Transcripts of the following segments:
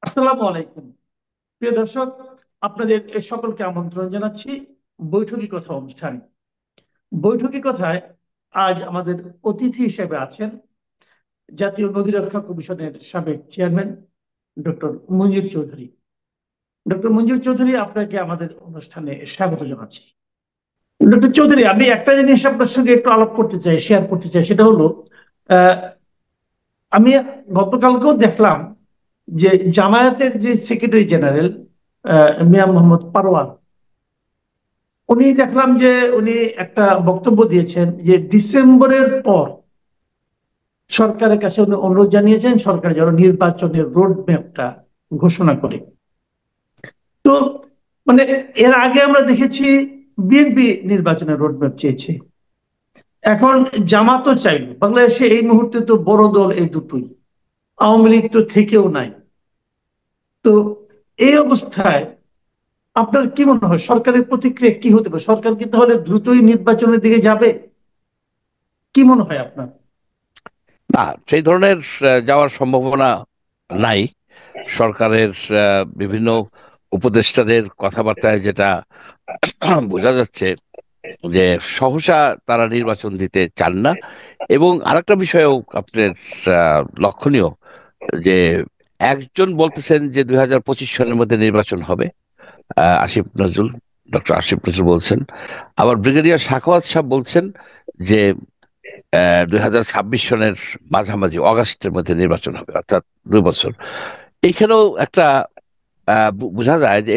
আসসালামু আলাইকুম। প্রিয় দর্শক, আপনাদের সকলকে আমন্ত্রণ জানাচ্ছি বৈঠকি কথা অনুষ্ঠানে। বৈঠকি কথায় আজ আমাদের অতিথি হিসেবে আছেন জাতীয় নদী রক্ষা কমিশনের সাবেক চেয়ারম্যান ডক্টর মঞ্জুর চৌধুরী। ডক্টর মঞ্জুর চৌধুরী, আপনাকে আমাদের অনুষ্ঠানে স্বাগত জানাচ্ছি। ডক্টর চৌধুরী, আমি একটা জিনিস আপনার সঙ্গে একটু আলাপ করতে চাই, শেয়ার করতে চাই, সেটা হলো আহ, আমি গতকালকেও দেখলাম যে জামায়াতের যে সেক্রেটারি জেনারেল মিয়া মোহাম্মদ পারওয়ার, উনি দেখলাম যে উনি একটা বক্তব্য দিয়েছেন যে ডিসেম্বরের পর সরকারের কাছে উনি অনুরোধ জানিয়েছেন সরকার যেন নির্বাচনের রোড ম্যাপটা ঘোষণা করে। তো মানে এর আগে আমরা দেখেছি বিএনপি নির্বাচনের রোড ম্যাপ চেয়েছে, এখন জামাতও চাইল। বাংলাদেশে এই মুহূর্তে তো বড় দল এই দুটোই, আওয়ামী লীগ তো থেকেও নাই। তো এই অবস্থায় আপনার কি মনে হয় সরকারের প্রতিক্রিয়া কি হতে পারে? সরকার কি তাহলে দ্রুতই নির্বাচনের দিকে যাবে? কি মনে হয় আপনার? না, সেই ধরনের যাওয়ার সম্ভাবনা নাই। সরকারের বিভিন্ন উপদেষ্টাদের কথাবার্তায় যেটা বোঝা যাচ্ছে যে সহসা তারা নির্বাচন দিতে চান না। এবং আরেকটা বিষয়ও আপনার লক্ষণীয় যে একজন বলতেছেন যে 2025 সনের মধ্যে নির্বাচন হবে, আসিফ নজরুল, ডক্টর আসিফ নজরুল বলছেন। আবার ব্রিগেডিয়ার সাখাওয়াত সাহেব বলছেন যে 2026 সনের মাঝামাঝি অগাস্টের মধ্যে নির্বাচন হবে, অর্থাৎ 2 বছর। এইখানেও একটা বোঝা যায় যে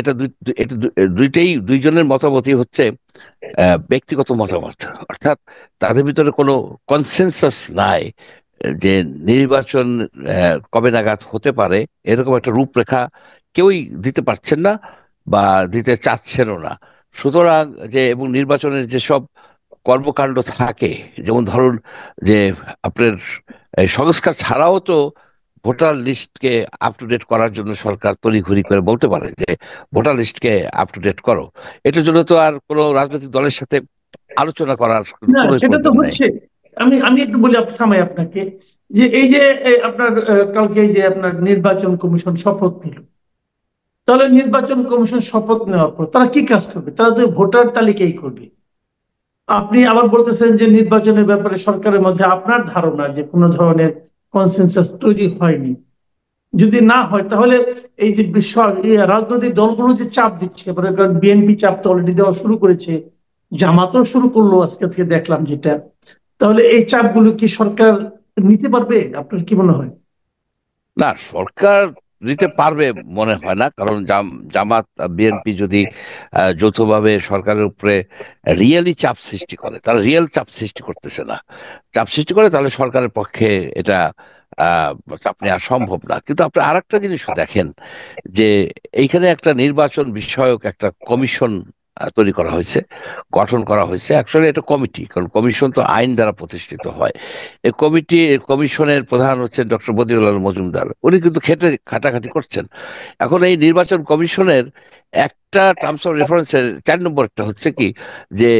দুইটাই দুইজনের মতামতই হচ্ছে ব্যক্তিগত মতামত। অর্থাৎ তাদের ভিতরে কোনো কনসেনসাস নাই যে নির্বাচন কবে নাগাদ হতে পারে এরকম একটা রূপরেখা কেউই দিতে পারছেন না বা দিতে চাচ্ছেনও না। সুতরাং এবং নির্বাচনের যেসব কর্মকাণ্ড থাকে, যেমন ধরুন যে আপনার এই সংস্কার ছাড়াও তো ভোটার লিস্টকে আপ টু ডেট করার জন্য সরকার তড়িঘড়ি করে বলতে পারে যে ভোটার লিস্টকে আপ টু ডেট করো। এটার জন্য তো আর কোনো রাজনৈতিক দলের সাথে আলোচনা করার না, কোনো সেটা তো প্রয়োজন নেই। হচ্ছে। আমি আমি একটু বলি, থামাই আপনাকে, যে এই যে আপনার কালকে এই যে আপনার নির্বাচন কমিশন শপথ নিল, তাহলে নির্বাচন কমিশন শপথ নেওয়ার পর তারা কি কাজ করবে? তারা তো ভোটার তালিকাই করবে। আপনি আবার বলতেছেন যে নির্বাচনের ব্যাপারে সরকারের মধ্যে আপনার ধারণা যে কোনো ধরনের কনসেনসাস তৈরি হয়নি। যদি না হয় তাহলে এই যে বিশ্ব রাজনৈতিক দলগুলো যে চাপ দিচ্ছে, বিএনপি চাপ তো অলরেডি দেওয়া শুরু করেছে, জামাতও শুরু করলো আজকে থেকে দেখলাম যেটা। তাহলে এই চাপগুলো কি সরকার নিতে পারবে? আপনার কি মনে হয়? না, সরকার দিতে পারবে মনে হয় না, কারণ জামাত বিএনপি যদি যৌথভাবে সরকারের উপরে রিয়েলি চাপ সৃষ্টি করে, তারা রিয়েল চাপ সৃষ্টি করতেছে না। চাপ সৃষ্টি করে তাহলে সরকারের পক্ষে এটা আহ চাপ নেওয়া সম্ভব না। কিন্তু আপনি আরেকটা জিনিসও দেখেন যে এইখানে একটা নির্বাচন বিষয়ক একটা কমিশন তৈরি করা হয়েছে, গঠন করা হয়েছে। অ্যাকচুয়ালি এটা কমিটি, কারণ কমিশন তো আইন দ্বারা প্রতিষ্ঠিত হয়। এই কমিশনের প্রধান হচ্ছেন ডক্টর বদিউল আলম মজুমদার। উনি কিন্তু খাটাখাটি করছেন। এখন এই নির্বাচন কমিশনের একটা টার্মস অফ রেফারেন্সের 4 নম্বরটা হচ্ছে কি, যে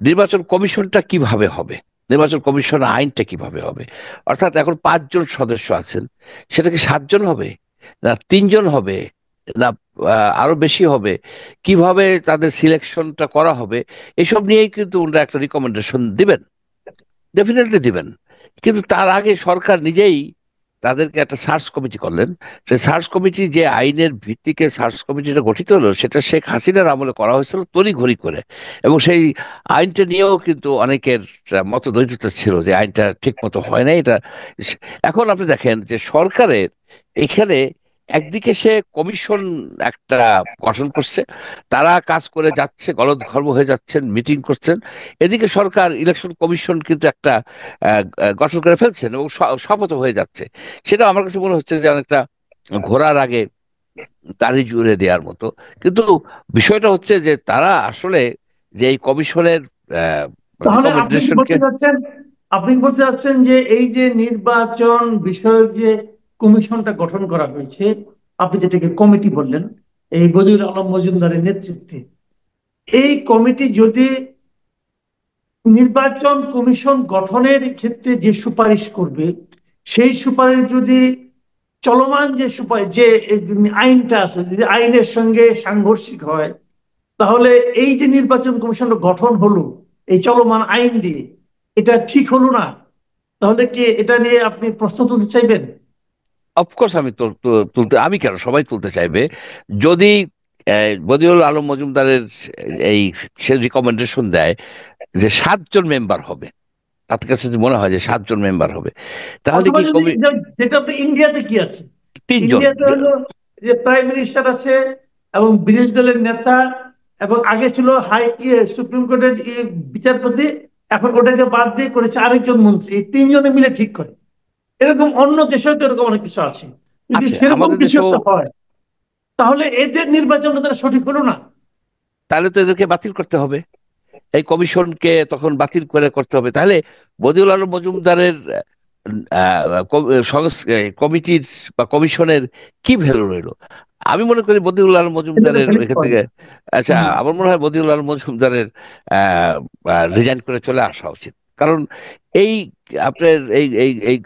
নির্বাচন কমিশনটা কিভাবে হবে, নির্বাচন কমিশন আইনটা কিভাবে হবে। অর্থাৎ এখন 5 জন সদস্য আছেন, সেটা কি 7 জন হবে, না 3 জন হবে, না আরো বেশি হবে, কিভাবে তাদের সিলেকশনটা করা হবে, এসব নিয়েই কিন্তু ওনারা একটা রিকমেন্ডেশন দিবেন, ডেফিনেটলি দিবেন। কিন্তু তার আগে সরকার নিজেই তাদেরকে একটা সার্চ কমিটি করলেন। সেই সার্চ কমিটি, যে আইনের ভিত্তিকে সার্চ কমিটিটা গঠিত হলো, সেটা শেখ হাসিনার আমলে করা হয়েছিল তড়িঘড়ি করে। এবং সেই আইনটা নিয়েও কিন্তু অনেকের মতদ্বৈধতা ছিল যে আইনটা ঠিক মতো হয় না এটা। এখন আপনি দেখেন যে সরকারের এখানে একদিকে সে কমিশন একটা গঠন করছে, তারা কাজ করে যাচ্ছে, গলদঘর্ম হয়ে যাচ্ছেন, মিটিং করছেন। এদিকে সরকার ইলেকশন কমিশন কিন্তু একটা গঠন করে ফেলছেন এবং শপথ হয়ে যাচ্ছে। সেটা আমার কাছে মনে হচ্ছে যে অনেকটা ঘোড়ার আগে গাড়ি জুড়ে দেওয়ার মতো। কিন্তু বিষয়টা হচ্ছে যে তারা আসলে যে এই কমিশনের তাহলে আপনি কি রিকমেন্ডেশনকে। বলতে চাচ্ছেন, যে এই যে নির্বাচন বিষয়ক যে কমিশনটা গঠন করা হয়েছে, আপনি যেটাকে কমিটি বললেন, এই বদিউল আলম মজুমদারের নেতৃত্বে, এই কমিটি যদি নির্বাচন কমিশন গঠনের ক্ষেত্রে যে সুপারিশ করবে, সেই সুপারিশ যদি চলমান যে যে আইনটা আছে, যদি আইনের সঙ্গে সাংঘর্ষিক হয়, তাহলে এই যে নির্বাচন কমিশন গঠন হলো এই চলমান আইন দিয়ে, এটা ঠিক হলো না? তাহলে কি এটা নিয়ে আপনি প্রশ্ন তুলতে চাইবেন? অফকোর্স আমি তুলতে, আমি কেন, সবাই তুলতে চাইবে। যদি বদিউল আলম মজুমদারের এই সে রিকমেন্ডেশন দেয় যে 7 জন মেম্বার হবে, তাদের কাছে যদি মনে হয় যে 7 জন মেম্বার হবে, তাহলে অথবা কি যদি কবি যেটা আপনি ইন্ডিয়াতে কি আছে, 3 জন। ইন্ডিয়াতে হলো যে প্রাইম মিনিস্টার আছে এবং বিরোধী দলের নেতা, এবং আগে ছিল সুপ্রিম কোর্টের বিচারপতি, এখন ওটাকে বাদ দিয়ে করেছে আরেকজন মন্ত্রী, এই তিনজনে মিলে ঠিক করে। এরকম অন্য দেশেও তো এরকম অনেক কিছু আছে। যদি আছে সেরকম আমাদের কিছু দেশেও। একটা হয়, তাহলে এদের নির্বাচন তারা সঠিক হলো না? তাহলে তো এদেরকে বাতিল করতে হবে, এই কমিশনকে তখন বাতিল করে করতে হবে। তাহলে বদিউল আলম মজুমদারের কমিটির বা কমিশনের কি ভ্যালু রইলো? আমি মনে করি বদিউল আলম এটা তো মজুমদারের ভ্যালিড এখান পয়েন্ট। থেকে, আচ্ছা, আমার মনে হয় বদিউল আলম মজুমদারের রিজাইন করে চলে আসা উচিত। কারণ এই আপনার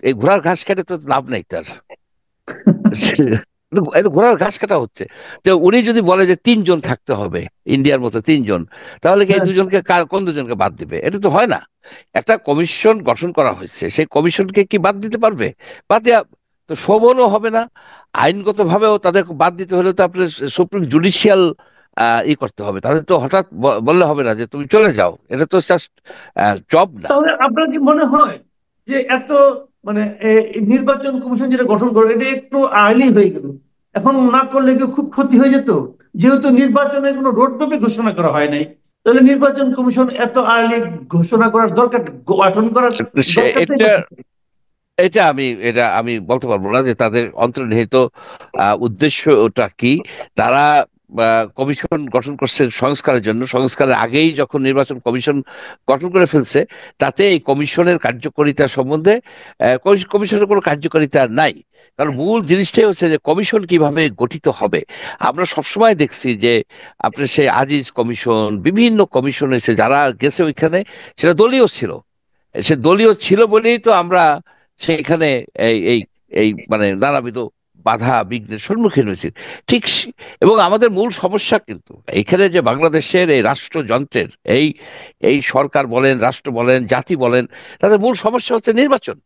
এই ঘোড়ার ঘাস কেটে তো লাভ নেই তার। এটা ঘোড়ার ঘাস কাটা হচ্ছে। তো উনি যদি বলে যে 3 জন থাকতে হবে, ইন্ডিয়ার মতো 3 জন, তাহলে কি এই হ্যাঁ। দুজনকে কোন দুজনকে বাদ দিবে? এটা তো হয় না। একটা কমিশন গঠন করা হয়েছে, সেই কমিশনকে কি বাদ দিতে পারবে? বাদ দেওয়া তো শোভনও হবে না। আইনগত ভাবেও তাদের বাদ দিতে হলে তো আপনার সুপ্রিম জুডিশিয়াল করতে হবে। তাদের তো হঠাৎ বললে হবে না যে তুমি চলে যাও, এটা তো জাস্ট জব না। তাহলে আপনার কি মনে হয় যে এত মানে নির্বাচন কমিশন যেটা গঠন করে এটা একটু আর্লি হয়ে গেল? এখন না করলে কি খুব ক্ষতি হয়ে যেত? যেহেতু নির্বাচনের কোনো রোডম্যাপে ঘোষণা করা হয় নাই, তাহলে নির্বাচন কমিশন এত আর্লি ঘোষণা করার দরকার, গঠন করার দরকারটাই এটা বা কি? এটা আমি বলতে পারবো না যে তাদের অন্তর্নিহিত উদ্দেশ্যটা কি। তারা কমিশন গঠন করছে সংস্কারের জন্য, সংস্কারের আগেই যখন নির্বাচন কমিশন গঠন করে ফেলছে, তাতে এই কমিশনের কার্যকারিতা সম্বন্ধে কমিশনের কোনো কার্যকারিতা নাই। কারণ মূল জিনিসটাই হচ্ছে যে কমিশন কিভাবে গঠিত হবে। আমরা সবসময় দেখছি যে আপনার সেই আজিজ কমিশন, বিভিন্ন কমিশন এসে যারা গেছে ওইখানে, সেটা দলীয় ছিল। সে দলীয় ছিল বলেই তো আমরা সেখানে এই এই এই মানে নানাবিধ বাধা বিঘ্নের সম্মুখীন হয়েছি। ঠিক এবং আমাদের মূল সমস্যা কিন্তু এখানে যে বাংলাদেশের এই রাষ্ট্রযন্ত্রের এই এই সরকার বলেন, রাষ্ট্র বলেন, জাতি বলেন, তাদের মূল সমস্যা হচ্ছে নির্বাচন।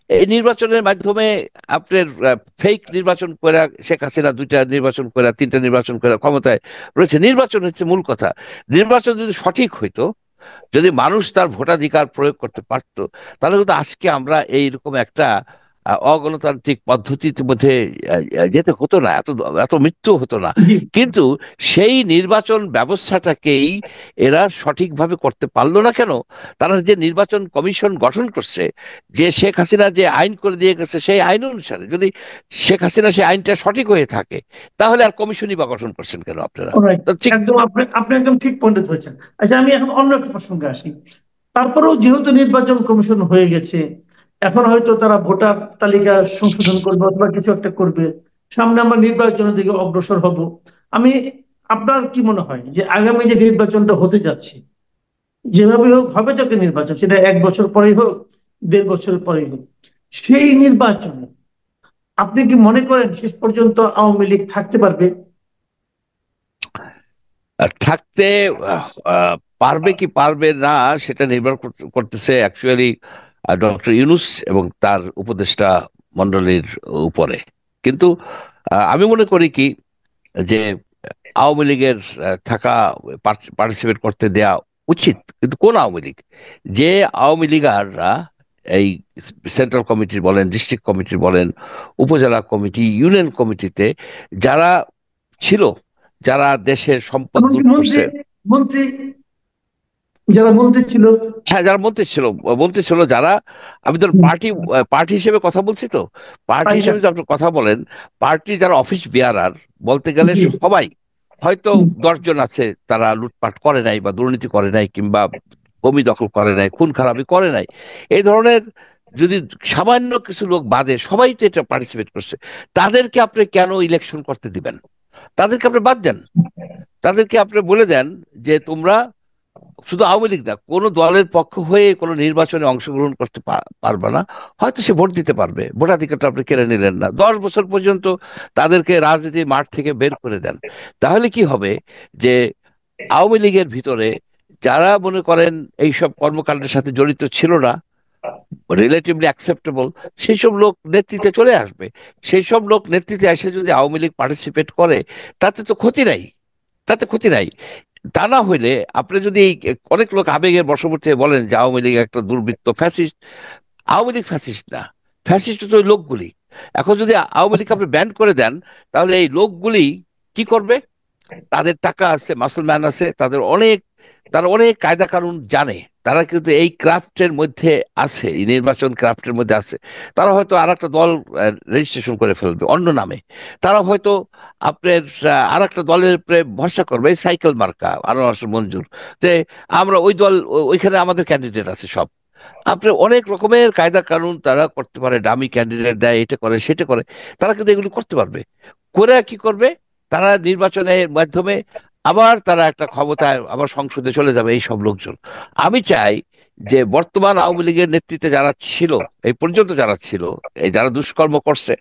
এই নির্বাচনের মাধ্যমে আপনার ফেক নির্বাচন করে শেখ হাসিনা 2টা নির্বাচন করে, 3টা নির্বাচন করে ক্ষমতায় রয়েছে। নির্বাচন হচ্ছে মূল কথা। নির্বাচন যদি সঠিক হইতো, যদি মানুষ তার ভোটাধিকার প্রয়োগ করতে পারতো, তাহলে কিন্তু আজকে আমরা এইরকম একটা অগণতান্ত্রিক পদ্ধতির মধ্যে যেতে হতো না, এত এত মৃত্যু হতো না। জি। কিন্তু সেই নির্বাচন ব্যবস্থাটাকেই এরা সঠিকভাবে করতে পারলো না কেন? তারা যে নির্বাচন কমিশন গঠন করছে, যে শেখ হাসিনা যে আইন করে দিয়ে গেছে, সেই আইন অনুসারে যদি শেখ হাসিনা সেই আইনটা সঠিক হয়ে থাকে, তাহলে আর কমিশনই বা গঠন করছেন কেন আপনারা? Alright, তো ঠিক একদম আপনি আপনি একদম ঠিক পয়েন্ট ধরেছেন। আচ্ছা, আমি এখন অন্য একটা প্রসঙ্গে আসি। তারপরেও যেহেতু নির্বাচন কমিশন হয়ে গেছে, এখন হয়তো তারা ভোটার তালিকা সংশোধন করবে অথবা কিছু একটা করবে, সামনে আমরা নির্বাচনের দিকে অগ্রসর হব। আমি আপনার কি মনে হয় যে আগামী যে নির্বাচনটা হতে যাচ্ছে, যেভাবে হোক হবে তো একটা নির্বাচন, সেটা 1 বছর পরেই হোক, 1.5 বছর পরেই হোক, সেই নির্বাচনে আপনি কি মনে করেন শেষ পর্যন্ত আওয়ামী লীগ থাকতে পারবে? থাকতে আহ, আহ, পারবে কি পারবে না, সেটা নির্ভর করতেছে অ্যাকচুয়ালি ডক্টর ইউনূস এবং তার উপদেষ্টা মন্ডলীর উপরে। কিন্তু আমি মনে করি কি, যে আওয়ামী লীগের থাকা, পার্টিসিপেট করতে দেয়া উচিত। কিন্তু কোন আওয়ামী লীগ? যে আওয়ামী লীগাররা এই সেন্ট্রাল কমিটির বলেন, ডিস্ট্রিক্ট কমিটির বলেন, উপজেলা কমিটি, ইউনিয়ন কমিটিতে যারা ছিল, যারা দেশের সম্পদ এমনকি লুট মন্ত্রী করছে। মন্ত্রী যারা মন্ত্রী ছিল, হ্যাঁ, যারা মন্ত্রী ছিল যারা, আমি ধর পার্টি পার্টি হিসেবে কথা বলছি তো। পার্টি হিসেবে পাইকার। যদি আপনি কথা বলেন, পার্টির যারা অফিস বেয়ারার, বলতে গেলে জি। সবাই, হয়তো হুম। 10 জন আছে তারা লুটপাট করে নাই বা দুর্নীতি করে নাই কিংবা জমি দখল করে নাই, খুন খারাপি করে নাই, এই ধরনের যদি সামান্য কিছু লোক বাদে সবাই তো এটা পার্টিসিপেট করছে, তাদেরকে আপনি কেন ইলেকশন করতে দিবেন? তাদেরকে আপনি বাদ দেন। তাদেরকে আপনি বলে দেন যে তোমরা শুধু আওয়ামী লীগ না, কোনো দলের পক্ষ হয়ে কোনো নির্বাচনে অংশগ্রহণ করতে পারবে না। হয়তো সে ভোট দিতে পারবে, ভোটাধিকারটা আপনি কেড়ে নিলেন না, 10 বছর পর্যন্ত তাদেরকে রাজনীতির মাঠ থেকে বের করে দেন। তাহলে কি হবে যে আওয়ামী লীগের ভিতরে যারা মনে করেন এইসব কর্মকাণ্ডের সাথে জড়িত ছিল না, রিলেটিভলি অ্যাকসেপ্টেবল, সেই সব লোক নেতৃত্বে চলে আসবে। সেই সব লোক নেতৃত্বে এসে যদি আওয়ামী লীগ পার্টিসিপেট করে, তাতে তো ক্ষতি নাই, তাতে ক্ষতি নাই। তা না হইলে আপনি যদি অনেক লোক আবেগের বশবর্তী হয়ে বলেন যে আওয়ামী লীগ একটা দুর্বৃত্ত ফ্যাসিস্ট, আওয়ামী লীগ ফ্যাসিস্ট না, ফ্যাসিস্ট তো ওই লোকগুলি। এখন যদি আওয়ামী লীগ আপনি ব্যান করে দেন, তাহলে এই লোকগুলি কি করবে? তাদের টাকা আছে, মাসলম্যান আছে, তারা অনেক কায়দা কানুন জানে। তারা কিন্তু এই ক্রাফটের মধ্যে আছে, এই নির্বাচন ক্রাফটের মধ্যে আছে। তারা হয়তো আর একটা দল রেজিস্ট্রেশন করে ফেলবে অন্য নামে। তারা হয়তো আপনার আর একটা দলের উপরে ভরসা করবে, এই সাইকেল মার্কা আনোয়ার হোসেন মঞ্জুর, যে আমরা ওই দল, ওইখানে আমাদের ক্যান্ডিডেট আছে সব। আপনি অনেক রকমের কায়দা কানুন তারা করতে পারে, ডামি ক্যান্ডিডেট দেয়, এটা করে সেটা করে। তারা কিন্তু এগুলি করতে পারবে। করে কি করবে? তারা নির্বাচনের মাধ্যমে আবার তারা একটা ক্ষমতায়, আবার সংসদে চলে যাবে এই সব লোকজন। আমি চাই যে বর্তমান আওয়ামী লীগের নেতৃত্বে যারা ছিল, এই পর্যন্ত যারা ছিল, এই যারা দুষ্কর্ম করছে,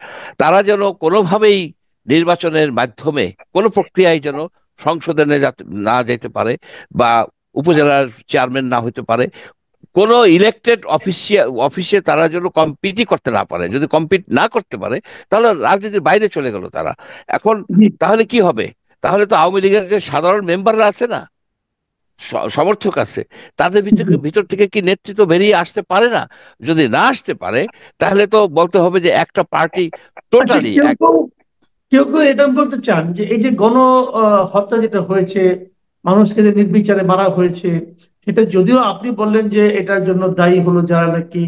তারা যেন কোনোভাবেই নির্বাচনের মাধ্যমে কোনো প্রক্রিয়ায় যেন সংসদে না যেতে পারে, বা উপজেলার চেয়ারম্যান না হতে পারে। কোন ইলেকটেড অফিসে তারা যেন কম্পিটই করতে না পারে। যদি কম্পিট না করতে পারে, তাহলে রাজনীতির বাইরে চলে গেল তারা। এখন জি। তাহলে কি হবে? তাহলে তো আওয়ামী লীগের যে সাধারণ মেম্বাররা আছে না, সমর্থক আছে, তাদের ভিতর জি। ভিতর থেকে কি নেতৃত্ব বেরিয়ে আসতে পারে না? যদি না আসতে পারে, তাহলে তো বলতে হবে যে একটা পার্টি আচ্ছা, টোটালি কেউ কেউ কেউ কেউ এটা বলতে চান যে এই যে গণ হত্যা যেটা হয়েছে, মানুষকে যে নির্বিচারে মারা হয়েছে, সেটা যদিও আপনি বললেন যে এটার জন্য দায়ী হলো যারা নাকি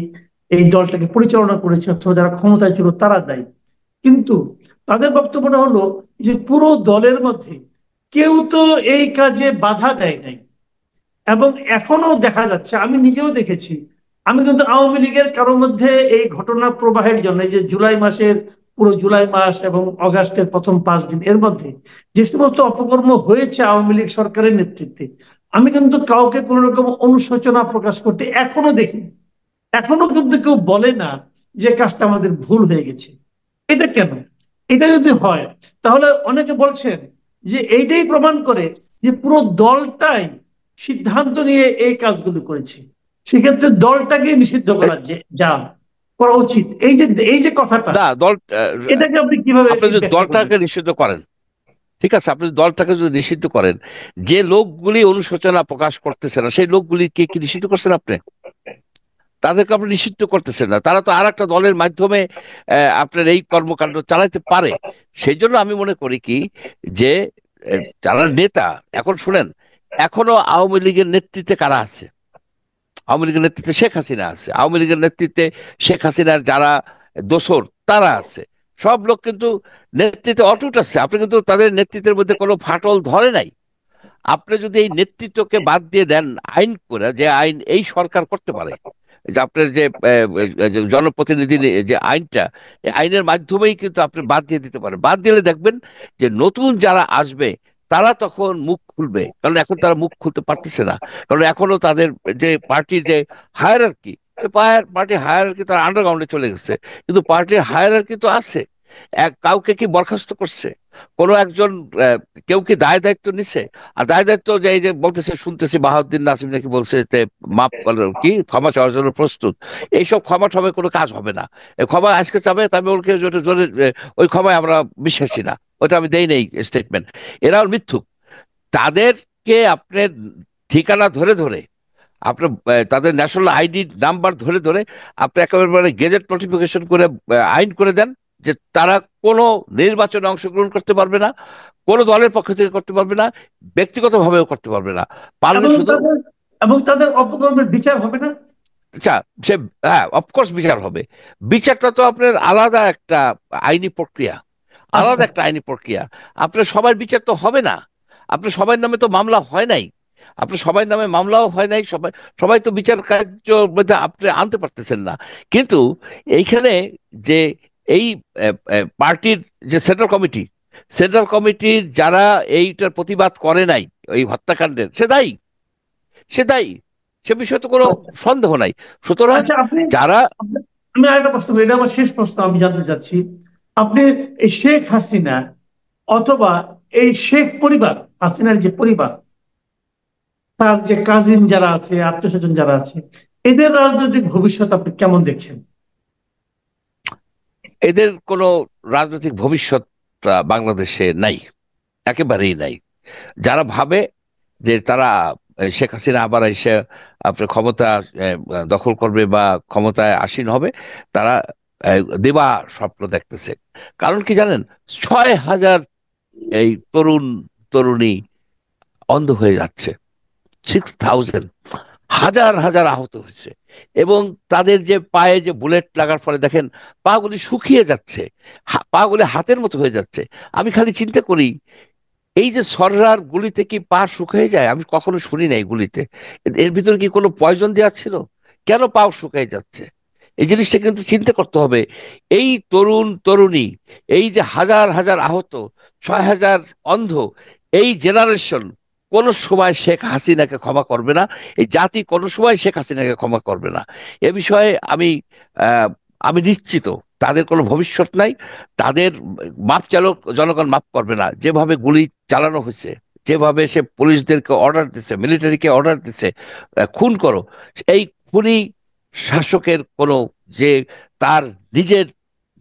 এই দলটাকে পরিচালনা করেছে অথবা যারা ক্ষমতায় ছিল তারা দায়ী, কিন্তু তাদের বক্তব্যটা হলো যে পুরো দলের মধ্যে কেউ তো এই কাজে বাধা দেয় নাই। এবং এখনো দেখা যাচ্ছে, আমি নিজেও দেখেছি, আমি কিন্তু আওয়ামী লীগের কারোর মধ্যে এই ঘটনা প্রবাহের জন্য, এই যে জুলাই মাসের পুরো জুলাই মাস এবং অগাস্টের প্রথম 5 দিন এর মধ্যে যে সমস্ত অপকর্ম হয়েছে আওয়ামী লীগ সরকারের নেতৃত্বে, আমি কিন্তু কাউকে কোন রকম অনুশোচনা প্রকাশ করতে এখনো দেখিনি। এখনো কিন্তু কেউ বলে না যে কাজটা আমাদের ভুল হয়ে গেছে। এটা কেন? এটা যদি হয়, তাহলে অনেকে বলছেন যে এইটাই প্রমাণ করে যে পুরো দলটাই সিদ্ধান্ত নিয়ে এই কাজগুলো করেছে। সেক্ষেত্রে দলটাকে নিষিদ্ধ করা যে যা করা উচিত, এই যে কথাটা, না দল, এটাকে আপনি কিভাবে আপনি যদি ব্যাখ্যা করবেন? দলটাকে নিষিদ্ধ করেন, ঠিক আছে, আপনি যদি দলটাকে যদি নিষিদ্ধ করেন, যে লোকগুলি অনুশোচনা প্রকাশ করতেছে না, সেই লোকগুলি কে কি নিষিদ্ধ করছেন আপনি? তাদেরকে আপনি নিষিদ্ধ করতেছেন না। তারা তো আর একটা দলের মাধ্যমে আপনার এই কর্মকাণ্ড চালাতে পারে। সেই জন্য আমি মনে করি কি, যে যারা নেতা, এখন শুনেন, এখনো আওয়ামী লীগের নেতৃত্বে কারা আছে? আওয়ামী লীগের নেতৃত্বে শেখ হাসিনা আছে। আওয়ামী লীগের নেতৃত্বে শেখ হাসিনার যারা দোসর তারা আছে। সব লোক কিন্তু নেতৃত্বে অটুট আছে। আপনি কিন্তু তাদের নেতৃত্বের মধ্যে কোনো ফাটল ধরে নাই। আপনি যদি এই নেতৃত্বকে বাদ দিয়ে দেন আইন করে, যে আইন এই সরকার করতে পারে, যে আপনার যে যে জনপ্রতিনিধি যে আইনটা, এই আইনের মাধ্যমেই কিন্তু আপনি বাদ দিয়ে দিতে পারেন। বাদ দিলে দেখবেন যে নতুন যারা আসবে তারা তখন মুখ খুলবে, কারণ এখন তারা মুখ খুলতে পারতেছে না। কারণ এখনো তাদের যে পার্টির যে হায়ারার্কি, পার্টি হায়ারার্কি তারা আন্ডারগ্রাউন্ডে চলে গেছে। কিন্তু পার্টির হায়ারার্কি তো আছে। কাউকে কি বরখাস্ত করছে? কোনো একজন আহ, কেউ কি দায় দায়িত্ব নিছে? আর দায় দায়িত্ব যে এই যে বলতেছে, শুনতেছি বাহাউদ্দিন নাসিম নাকি বলছে যে মাপ কি ক্ষমা চাওয়ার জন্য প্রস্তুত। এইসব ক্ষমা টমে কোনো কাজ হবে না। এই ক্ষমা আজকে চাবে, তবে ওকে জোরে জোরে ওই ক্ষমায় আমরা বিশ্বাসী না। ওটা আমি দেই নেই স্টেটমেন্ট। এরাও মিথ্যুক। তাদেরকে আপনার ঠিকানা ধরে ধরে, আপনার তাদের ন্যাশনাল আইডি নাম্বার ধরে ধরে আপনি একেবারে গেজেট নোটিফিকেশন করে আইন করে দেন যে তারা কোনো নির্বাচনে অংশগ্রহণ করতে পারবে না, কোনো দলের পক্ষ থেকে করতে পারবে না, ব্যক্তিগতভাবেও করতে পারবে না। পারলে এবং শুধু, তাদের এবং তাদের অপকর্মের বিচার হবে না? আচ্ছা, সে, হ্যাঁ অফকোর্স বিচার হবে। বিচারটা তো আপনার আলাদা একটা আইনি প্রক্রিয়া, আচ্ছা। আলাদা একটা আইনি প্রক্রিয়া। আপনার সবার বিচার তো হবে না। আপনার সবার নামে তো মামলা হয় নাই। আপনার সবার নামে মামলাও হয় নাই। সবাই সবাই তো বিচার কার্য মধ্যে আপনি আনতে পারতেছেন না। কিন্তু এইখানে যে এই পার্টির যে সেন্ট্রাল কমিটির যারা এইটার প্রতিবাদ করে নাই, এই হত্যাকাণ্ডের, সে দায়ী। সে দায়ী, সে বিষয়ে তো কোনো আচ্ছা সন্দেহ নাই। সুতরাং আচ্ছা আপনি যারা আমি আরেকটা প্রশ্ন করি, এটা আমার শেষ প্রশ্ন, আমি জানতে চাচ্ছি আপনি এই শেখ হাসিনা অথবা এই শেখ পরিবার, হাসিনার যে পরিবার, তার যে কাজিন যারা আছে, আত্মীয় স্বজন যারা আছে, এদের রাজনৈতিক ভবিষ্যৎ আপনি কেমন দেখছেন? এদের কোনো রাজনৈতিক ভবিষ্যৎ বাংলাদেশে নাই, একেবারেই নাই। যারা ভাবে যে তারা শেখ হাসিনা আবার এসে আপনার ক্ষমতা দখল করবে বা ক্ষমতায় আসীন হবে, তারা দিবা স্বপ্ন দেখতেছে। কারণ কি জানেন, 6,000 এই তরুণ তরুণী অন্ধ হয়ে যাচ্ছে, 6,000, হাজার হাজার আহত হয়েছে। এবং তাদের যে পায়ে যে বুলেট লাগার ফলে দেখেন পাগুলি শুকিয়ে যাচ্ছে, পাগুলি হাতের মতো হয়ে যাচ্ছে। আমি খালি চিন্তা করি, এই যে সররার গুলিতে কি পা শুকিয়ে যায়? আমি কখনো শুনি নাই গুলিতে এর ভিতরে কি কোনো পয়জন দেওয়া ছিল? কেন পা শুকিয়ে যাচ্ছে? এই জিনিসটা কিন্তু চিন্তা করতে হবে। এই তরুণ তরুণী, এই যে হাজার হাজার আহত, 6,000 অন্ধ, এই জেনারেশন কোন সময় শেখ হাসিনাকে ক্ষমা করবে না। এই জাতি কোন সময় শেখ হাসিনাকে ক্ষমা করবে না। এ বিষয়ে আহ, আমি নিশ্চিত তাদের কোনো ভবিষ্যৎ নাই। তাদের মাপ চালক জনগণ মাফ করবে না। যেভাবে গুলি চালানো হয়েছে, যেভাবে সে পুলিশদেরকে অর্ডার দিচ্ছে, মিলিটারিকে অর্ডার দিচ্ছে খুন করো, এই খুনি শাসকের কোনো যে তার নিজের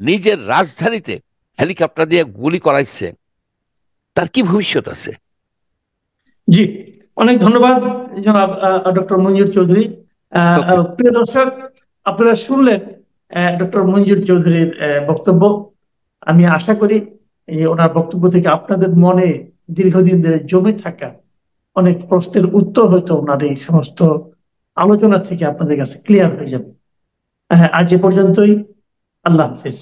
নিজের রাজধানীতে হেলিকপ্টার দিয়ে গুলি করাইছে, তার কি ভবিষ্যৎ আছে? জি, অনেক ধন্যবাদ জনাব ডক্টর মঞ্জুর চৌধুরী। ওকে। প্রিয় দর্শক, আপনারা শুনলেন ডক্টর মঞ্জুর চৌধুরীর বক্তব্য। আমি আশা করি এই ওনার বক্তব্য থেকে আপনাদের মনে দীর্ঘদিন ধরে জমে থাকা অনেক প্রশ্নের উত্তর হয়তো ওনার এই সমস্ত আলোচনা থেকে আপনাদের কাছে ক্লিয়ার হয়ে যাবে। আজ এ পর্যন্তই। আল্লাহ হাফিজ।